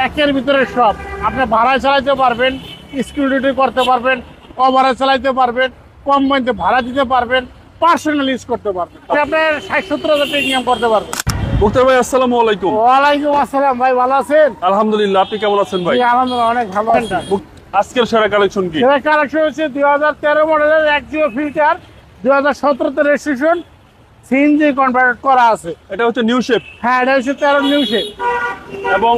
একের ভিতরে সব। আপনি ভাড়ায় চালাইতে পারবেন, স্কুটি করতে পারবেন, ওভারে চালাইতে পারবেন, কম মূল্যে ভাড়া দিতে পারবেন, পার্সোনাল ইউজ করতে পারবেন। আপনার 60-70 হাজার টাকা ইনকাম করতে পারবেন। মুক্তার ভাই আসসালামু আলাইকুম। ওয়ালাইকুম আসসালাম ভাই, ভালো আছেন? আলহামদুলিল্লাহ, আপনি কেমন আছেন ভাই? আলহামদুলিল্লাহ অনেক ভালো। আজকের সেরা কালেকশন কি? সেরা কালেকশন হচ্ছে 2013 মডেলের Axio filter, 2017 registration, CNG convert করা আছে। এটা হচ্ছে নিউ শেপ। হ্যাঁ, এটা হচ্ছে 13 নিউ শেপ এবং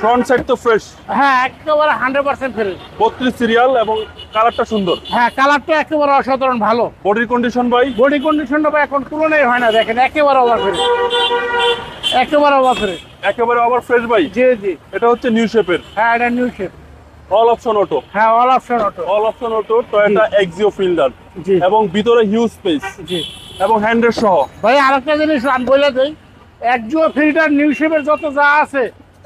ফ্রন্ট সাইড তো ফ্রেশ। হ্যাঁ, একেবারে 100% ফ্রেশ। 32 সিরিয়াল এবং কালারটা সুন্দর। হ্যাঁ, কালারটা একেবারে অসাধারণ ভালো। বডির কন্ডিশন ভাই? বডি কন্ডিশনটা ভাই এখন তুলনাই হয় না, দেখেন একেবারে ওভার ফ্রেশ, একেবারে ওভার ফ্রেশ, একেবারে ওভার ফ্রেশ ভাই। জি জি। এটা হচ্ছে নিউ শেপের। হ্যাঁ, এটা new shape, all option auto. হ্যাঁ, all option auto. All option auto Toyota Axio filter. জি। এবং ভিতরে হিউজ স্পেস। জি এবং হ্যান্ডেল সহ। ভাই আরেকটা জিনিস আমি বলে দেই, এক্সিও ফিল্টার নিউ শেপের যত যা আছে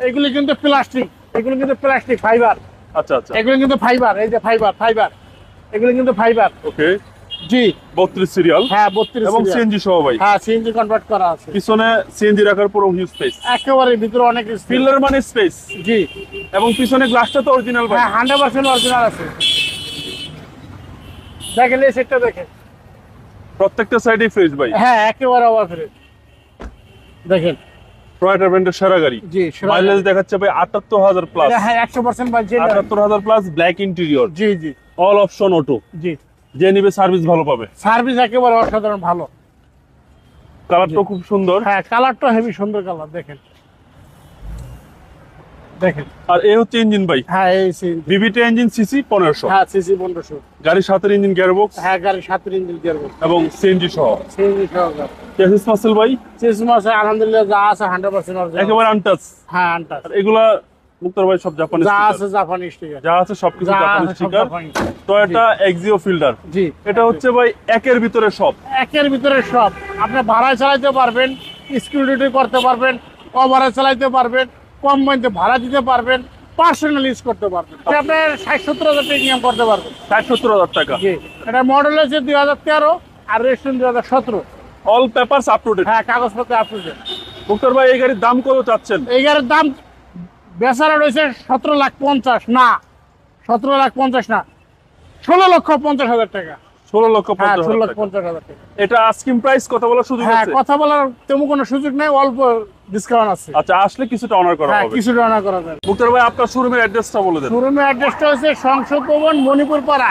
এগুলি কিন্তু প্লাস্টিক, এগুলো কিন্তু প্লাস্টিক ফাইবার। আচ্ছা আচ্ছা। এগুলো কিন্তু ফাইবার, এই যে ফাইবার এগুলো কিন্তু ফাইবার। ওকে। জি। 32 সিরিয়াল। হ্যাঁ, 32 এবং সিএনজি সহ ভাই। হ্যাঁ, সিএনজি কনভার্ট করা আছে। পিছনে সিএনজি রাখার পুরো হিউজ স্পেস। একেবারে ভিতরে অনেক ফিল্টার মানে স্পেস। জি। এবং পিছনে গ্লাসটা তো অরিজিনাল ভাই। হ্যাঁ, 100% অরিজিনাল আছে। দেখেন এই সেটটা দেখেন, প্রত্যেকটা সাইডে ফ্রেশ ভাই। হ্যাঁ, একেবারে ওভার ফ্রেশ। দেখেন টয়োটা ব্র্যান্ডের সেরা গাড়ি। জি। মাইলেজ দেখাচ্ছে ভাই 78,000 প্লাস। হ্যাঁ, 100% ভাই জেনুইন। 78,000 plus, black interior. জি জি। All option auto. জি। যে নিবে সার্ভিস ভালো পাবে। সার্ভিস একেবারে অসাধারণ ভালো। কালারটা খুব সুন্দর। হ্যাঁ, কালারটা হেভি সুন্দর কালার, দেখেন দেখেন। আর এই হচ্ছে ইঞ্জিন ভাই। হ্যাঁ, এই সিএনজি ভিভিটি ইঞ্জিন সিসি 1500। হ্যাঁ, সিসি 1500। গাড়ির সাথে ইঞ্জিন গিয়ারবক্স। হ্যাঁ, গাড়ির 7 ইঞ্জিন গিয়ারবক্স এবং সিএনজি সহ। সিএনজি সহকার। চেসিস মাসেল ভাই সিস্টেম আছে আলহামদুলিল্লাহ, যা আছে 100% অরিজিনাল, একেবারে আনটাচ। হ্যাঁ, আনটাচ। আর এগুলা মুক্তার ভাই সব জাপানি যা স্টিকার। আছে জাপানি স্টিকার, যা আছে সবকিছু যা জাপানি আছে সব স্টিকার। জাপানি। Toyota Axio filter. জি। এটা হচ্ছে ভাই একের ভিতরে সব। একের ভিতরে সব। আপনি ভাড়ায় চালাইতে পারবেন, স্কুটি করতে পারবেন, ওভারে চালাইতে পারবেন, কম মূল্যে ভাড়া দিতে পারবেন, পার্সোনাল ইউজ করতে পারবেন। আপনার 60-70 হাজার টাকা ইনকাম করতে পারবেন। 60-70,000 টাকা। জি। এটা মডেল হচ্ছে 2013 আর registration 2017। All papers up to date. হ্যাঁ, কাগজপত্র আপ টু ডেট। মুক্তার ভাই এই গাড়ির দাম কত চাচ্ছেন? এই গাড়ির দাম বেচারা রয়েছে 17,50,000 না, 17,50,000 না, 16,50,000 টাকা। 16,50,000 টাকা। 16,50,000 টাকা। এটা আস্কিং প্রাইস কথা বলার সুযোগ হ্যাঁ, আছে? কথা বলার তেমন কোনো সুযোগ নেই, অল্প ডিসকাউন্ট আছে। আচ্ছা, আসলে কিছুটা অনার করা হ্যাঁ, হবে। কিছু রান্না করা যাবে। মুক্তার ভাই আপনার শোরুমের অ্যাড্রেসটা বলে দেন। শোরুমের অ্যাড্রেসটা হচ্ছে সংসদ ভবন, মণিপুর পাড়া,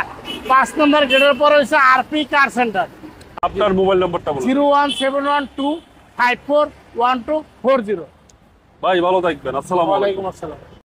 5 নম্বর গেটের পরে হচ্ছে আরপি কার সেন্টার। আপনার মোবাইল নাম্বারটা বলুন। 01712541240। ভাই ভালো থাকবেন। আসসালামু আলাইকুম। ওয়ালাইকুম আসসালাম।